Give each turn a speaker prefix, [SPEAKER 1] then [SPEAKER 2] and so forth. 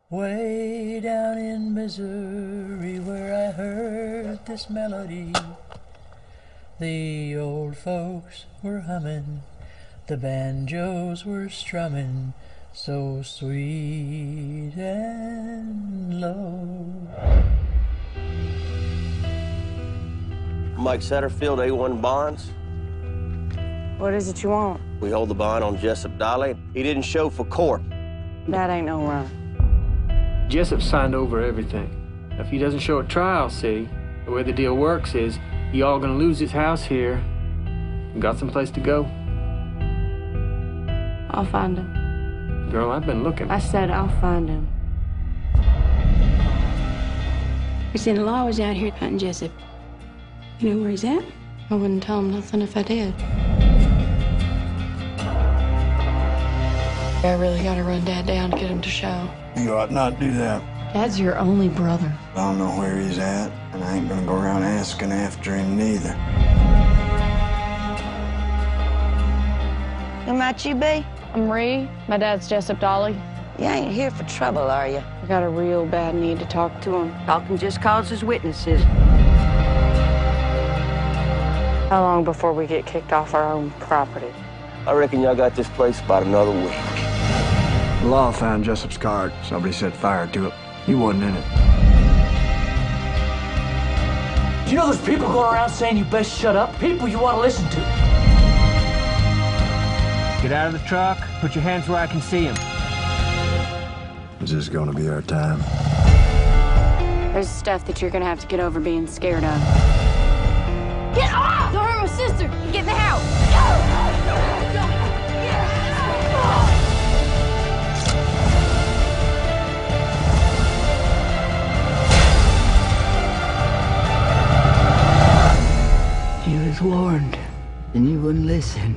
[SPEAKER 1] Way down in Missouri where I heard this melody, the old folks were humming, the banjos were strumming, so sweet and low.
[SPEAKER 2] Mike Satterfield, A1 Bonds.
[SPEAKER 3] What is it you want?
[SPEAKER 2] We hold the bond on Jessup Dolly. He didn't show for court.
[SPEAKER 3] That ain't no run.
[SPEAKER 4] Jessup signed over everything. If he doesn't show at trial, see, the way the deal works is he all gonna lose his house here and got someplace to go.
[SPEAKER 3] I'll find him.
[SPEAKER 4] Girl, I've been looking.
[SPEAKER 3] I said I'll find him.
[SPEAKER 5] His in-law was out here hunting Jessup. You know where he's at?
[SPEAKER 3] I wouldn't tell him nothing if I did. I really gotta run Dad down to get him to show.
[SPEAKER 6] You ought not do that.
[SPEAKER 3] Dad's your only brother.
[SPEAKER 6] I don't know where he's at, and I ain't gonna go around asking after him neither.
[SPEAKER 7] Who might you be?
[SPEAKER 3] I'm Ree. My dad's Jessup Dolly.
[SPEAKER 7] You ain't here for trouble, are you?
[SPEAKER 3] I got a real bad need to talk to him.
[SPEAKER 7] Talking just causes witnesses.
[SPEAKER 3] How long before we get kicked off our own property?
[SPEAKER 2] I reckon y'all got this place about another week.
[SPEAKER 6] The law found Jessup's card. Somebody set fire to it. He wasn't in it.
[SPEAKER 8] Do you know there's people going around saying you best shut up? People you want to listen to.
[SPEAKER 4] Get out of the truck, put your hands where I can see them.
[SPEAKER 6] Is this gonna be our time?
[SPEAKER 3] There's stuff that you're gonna have to get over being scared of.
[SPEAKER 5] Get off! Don't hurt my sister! Get in the house!
[SPEAKER 1] You was warned, and you wouldn't listen.